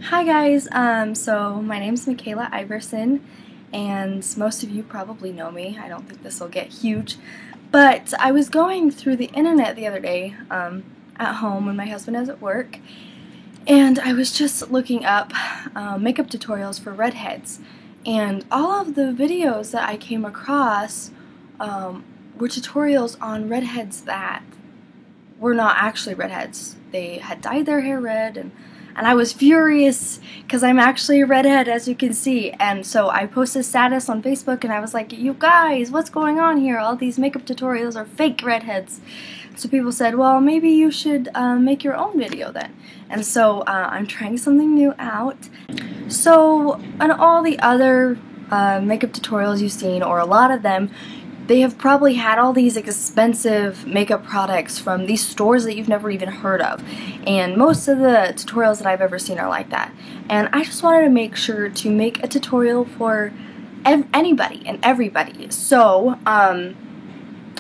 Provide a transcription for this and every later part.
Hi guys, so my name's Michaela Iverson, and most of you probably know me. I don't think this will get huge, but I was going through the internet the other day at home when my husband is at work, and I was just looking up makeup tutorials for redheads, and all of the videos that I came across were tutorials on redheads that were not actually redheads. They had dyed their hair red, and I was furious because I'm actually a redhead, as you can see. And so I posted a status on Facebook and I was like, you guys, what's going on here? All these makeup tutorials are fake redheads. So people said, well, maybe you should make your own video then. And so I'm trying something new out. So on all the other makeup tutorials you've seen, or a lot of them, they have probably had all these expensive makeup products from these stores that you've never even heard of. And most of the tutorials that I've ever seen are like that. And I just wanted to make sure to make a tutorial for anybody and everybody. So, a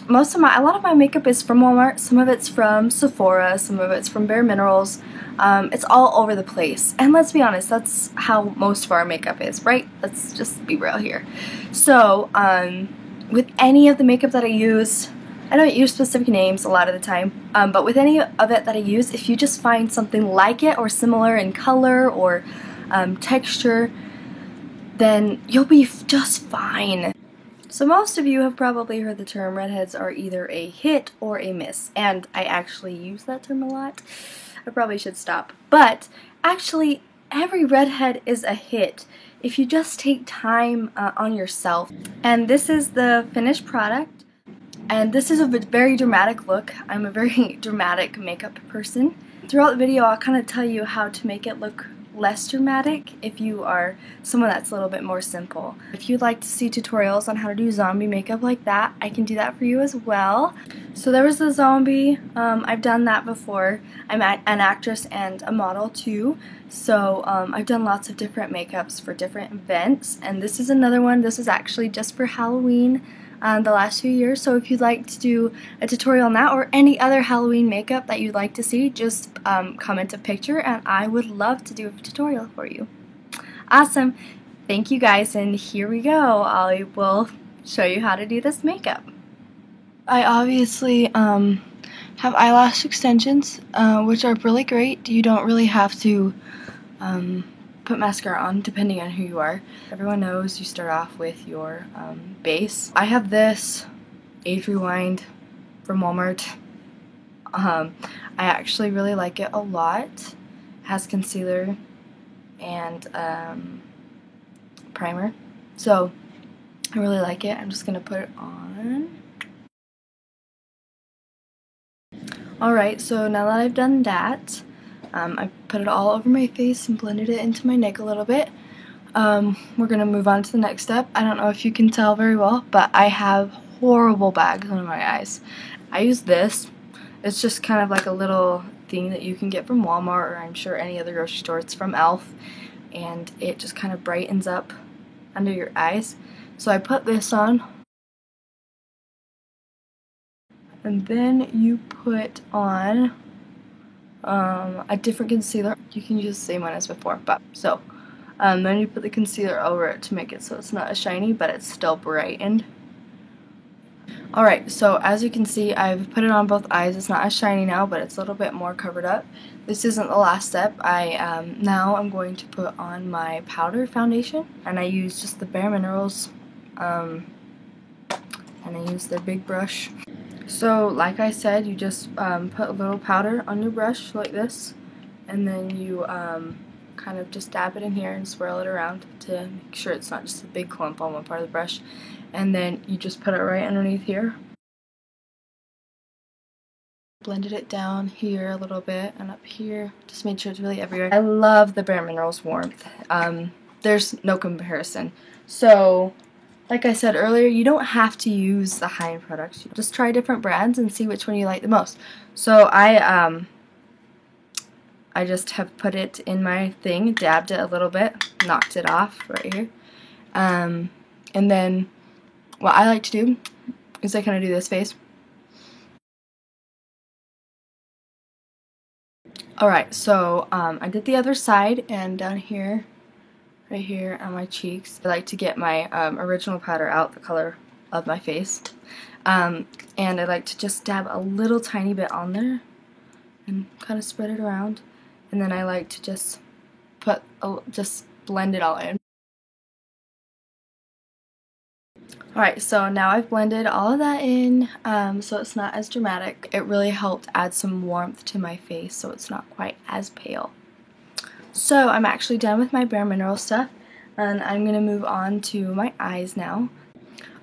lot of my makeup is from Walmart, some of it's from Sephora, some of it's from Bare Minerals. It's all over the place. And let's be honest, that's how most of our makeup is, right? Let's just be real here. So, with any of the makeup that I use, I don't use specific names a lot of the time, but with any of it that I use, if you just find something like it or similar in color or texture, then you'll be just fine. So most of you have probably heard the term redheads are either a hit or a miss, and I actually use that term a lot. I probably should stop. But actually, every redhead is a hit if you just take time on yourself. And this is the finished product, and this is a very dramatic look. I'm a very dramatic makeup person. Throughout the video, I'll kind of tell you how to make it look less dramatic if you are someone that's a little bit more simple. If you'd like to see tutorials on how to do zombie makeup like that, I can do that for you as well. So there was the zombie. I've done that before. I'm an actress and a model too, so I've done lots of different makeups for different events, and this is another one. This is actually just for Halloween the last few years, so if you'd like to do a tutorial on that or any other Halloween makeup that you'd like to see, just comment a picture and I would love to do a tutorial for you. Awesome! Thank you guys, and here we go. I will show you how to do this makeup. I obviously have eyelash extensions, which are really great. You don't really have to put mascara on, depending on who you are. Everyone knows you start off with your base. I have this Age Rewind from Walmart. I actually really like it a lot. It has concealer and primer, so I really like it. I'm just gonna put it on. Alright, so now that I've done that, I put it all over my face and blended it into my neck a little bit. We're going to move on to the next step. I don't know if you can tell very well, but I have horrible bags under my eyes. I use this. It's just kind of like a little thing that you can get from Walmart, or I'm sure any other grocery store. It's from e.l.f. and it just kind of brightens up under your eyes. So I put this on, and then you put on a different concealer. You can use the same one as before, but so then you put the concealer over it to make it so it's not as shiny, but it's still brightened. Alright, so as you can see, I've put it on both eyes. It's not as shiny now, but it's a little bit more covered up. This isn't the last step. Now I'm going to put on my powder foundation, and I use just the Bare Minerals, and I use their big brush. So, like I said, you just put a little powder on your brush like this, and then you kind of just dab it in here and swirl it around to make sure it's not just a big clump on one part of the brush. And then you just put it right underneath here. Blended it down here a little bit and up here. Just made sure it's really everywhere. I love the Bare Minerals warmth. There's no comparison. So, like I said earlier, you don't have to use the high-end products. Just try different brands and see which one you like the most. So I just have put it in my thing, dabbed it a little bit, knocked it off right here. And then what I like to do is I kind of do this face. Alright, so I did the other side, and down here, right here on my cheeks, I like to get my original powder out, the color of my face. And I like to just dab a little tiny bit on there and kind of spread it around. And then I like to just just blend it all in. Alright, so now I've blended all of that in, so it's not as dramatic. It really helped add some warmth to my face so it's not quite as pale. So I'm actually done with my Bare Mineral stuff, and I'm going to move on to my eyes now.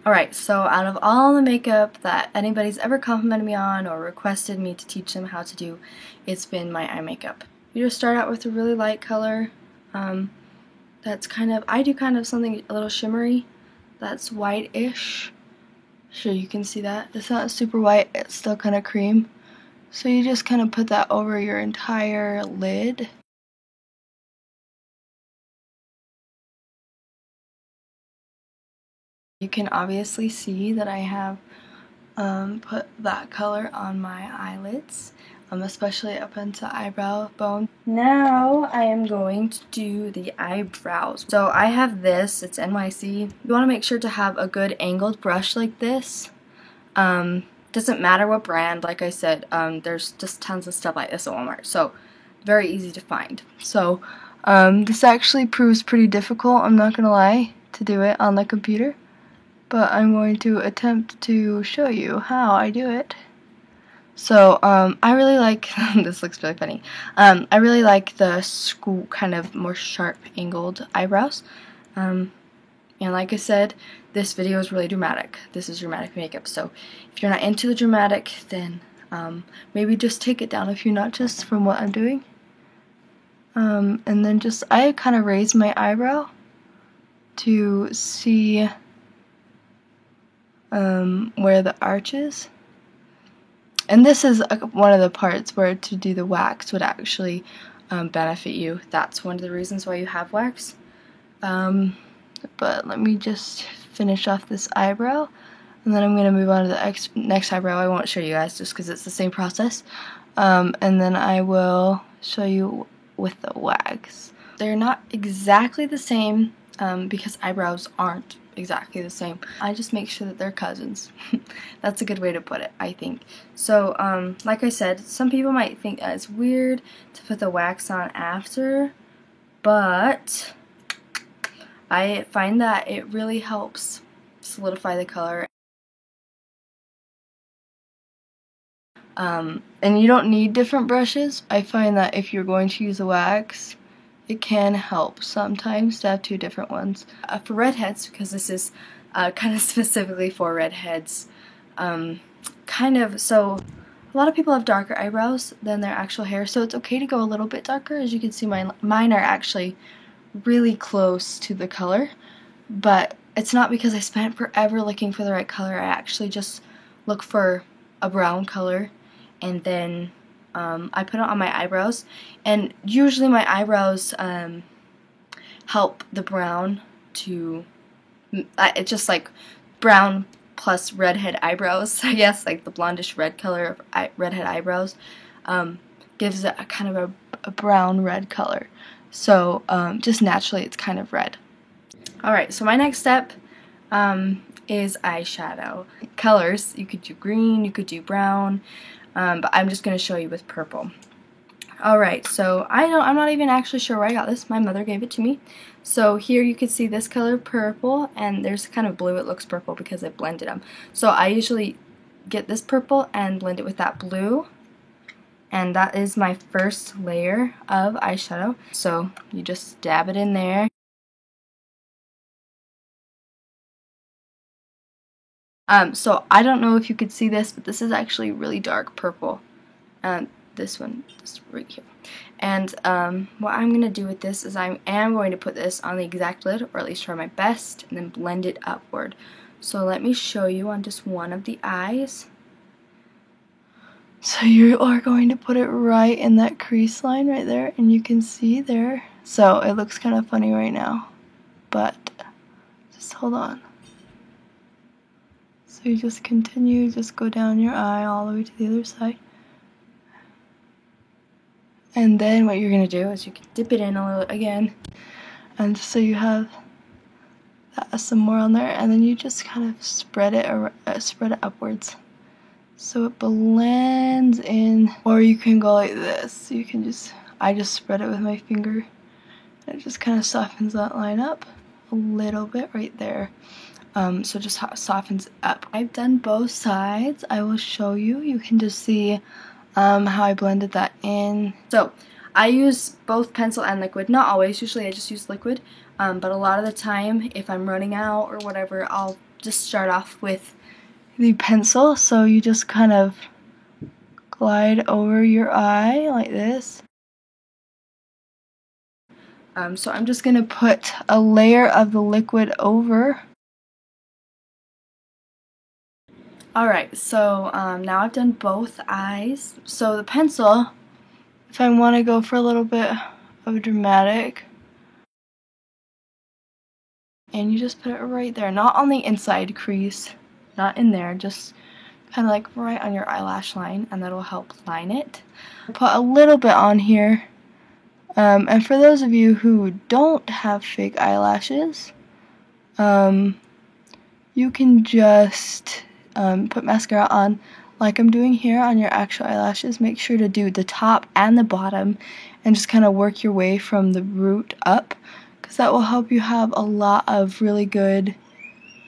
Alright, so out of all the makeup that anybody's ever complimented me on or requested me to teach them how to do, it's been my eye makeup. You just start out with a really light color, that's I do kind of something a little shimmery, that's white-ish. Sure, you can see that. It's not super white, it's still kind of cream. So you just kind of put that over your entire lid. You can obviously see that I have put that color on my eyelids, especially up into eyebrow bone. Now I am going to do the eyebrows. So I have this, it's NYC. You want to make sure to have a good angled brush like this. Doesn't matter what brand, like I said, there's just tons of stuff like this at Walmart, so very easy to find. So this actually proves pretty difficult, I'm not gonna lie, to do it on the computer. But I'm going to attempt to show you how I do it. So, I really like, this looks really funny, I really like the kind of more sharp angled eyebrows, and like I said, this video is really dramatic. This is dramatic makeup, so if you're not into the dramatic, then maybe just take it down a few notches from what I'm doing. And then I kind of raise my eyebrow to see where the arch is. And this is one of the parts where to do the wax would actually benefit you. That's one of the reasons why you have wax. But let me just finish off this eyebrow, and then I'm going to move on to the next eyebrow. I won't show you guys just because it's the same process. And then I will show you with the wax. They're not exactly the same because eyebrows aren't exactly the same. I just make sure that they're cousins. That's a good way to put it, I think. So, like I said, some people might think that it's weird to put the wax on after, but I find that it really helps solidify the color. And you don't need different brushes. I find that if you're going to use a wax, it can help sometimes to have two different ones. For redheads, because this is kind of specifically for redheads, so a lot of people have darker eyebrows than their actual hair, so it's okay to go a little bit darker. As you can see, mine are actually really close to the color, but it's not because I spent forever looking for the right color. I actually just look for a brown color, and then I put it on my eyebrows, and usually my eyebrows help the brown to, it's just like brown plus redhead eyebrows, I guess, like the blondish red color of redhead eyebrows gives it a kind of a brown red color. So just naturally it's kind of red. Alright, so my next step is eyeshadow. Colors, you could do green, you could do brown, but I'm just going to show you with purple. Alright, so I'm not even actually sure where I got this. My mother gave it to me. So here you can see this color purple, and there's kind of blue. It looks purple because I blended them. So I usually get this purple and blend it with that blue, and that is my first layer of eyeshadow. So you just dab it in there. So I don't know if you could see this, but this is actually really dark purple. This one, this right here. And what I'm going to do with this is I am going to put this on the exact lid, or at least try my best, and then blend it upward. So let me show you on just one of the eyes. So you are going to put it right in that crease line right there, and you can see there. So it looks kind of funny right now, but just hold on. So you just continue, just go down your eye all the way to the other side. And then what you're going to do is you can dip it in a little again. And just so you have some more on there, and then you just kind of spread it upwards so it blends in. Or you can go like this. You can I just spread it with my finger. It just kind of softens that line up a little bit right there. So just softens up. I've done both sides. I will show you. You can just see how I blended that in. So I use both pencil and liquid. Not always. Usually I just use liquid. But a lot of the time, if I'm running out or whatever, I'll just start off with the pencil. So you just kind of glide over your eye like this. So I'm just going to put a layer of the liquid over. Alright, so now I've done both eyes. So the pencil, if I want to go for a little bit of a dramatic, and you just put it right there, not on the inside crease, not in there, just kind of like right on your eyelash line, and that'll help line it. Put a little bit on here. And for those of you who don't have fake eyelashes, you can just put mascara on like I'm doing here on your actual eyelashes. Make sure to do the top and the bottom and just kind of work your way from the root up, because that will help you have a lot of really good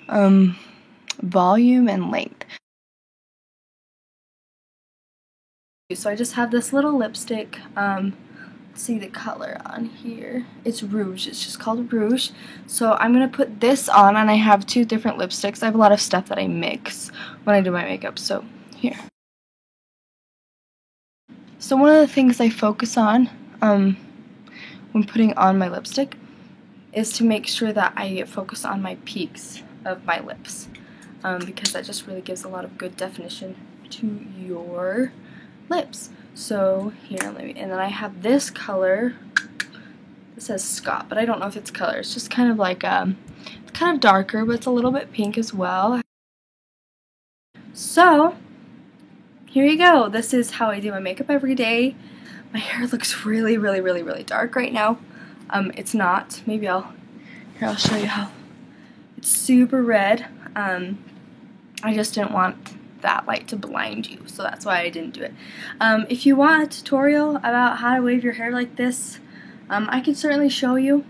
volume and length. So I just have this little lipstick. See the color on here. It's Rouge. It's just called Rouge. So I'm going to put this on, and I have two different lipsticks. I have a lot of stuff that I mix when I do my makeup. So here. So one of the things I focus on when putting on my lipstick is to make sure that I focus on my peaks of my lips, because that just really gives a lot of good definition to your lips. So here, and then I have this color. It says Scott, but I don't know if it's color. It's just kind of like it's kind of darker, but it's a little bit pink as well. So here you go. This is how I do my makeup every day. My hair looks really, really, really, really dark right now. It's not. Maybe I'll show you how. It's super red. I just didn't want that light to blind you, so that's why I didn't do it. If you want a tutorial about how to wave your hair like this, I can certainly show you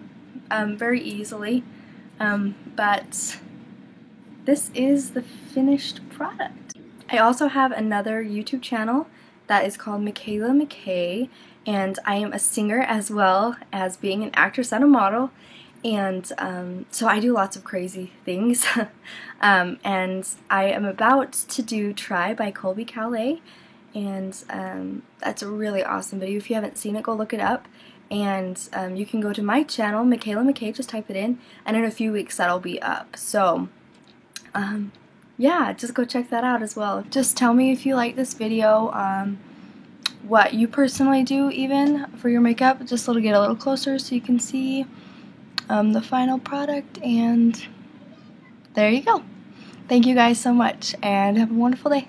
very easily, but this is the finished product. I also have another YouTube channel that is called Michaela McKay, and I am a singer as well as being an actress and a model. And so I do lots of crazy things. And I am about to do Try by Colbie Caillat, and that's a really awesome video. If you haven't seen it, go look it up. And you can go to my channel, Michaela McKay, just type it in, and in a few weeks that'll be up. So yeah, just go check that out as well. Just tell me if you like this video, what you personally do even for your makeup, just to get a little closer so you can see the final product, and there you go. Thank you guys so much, and have a wonderful day.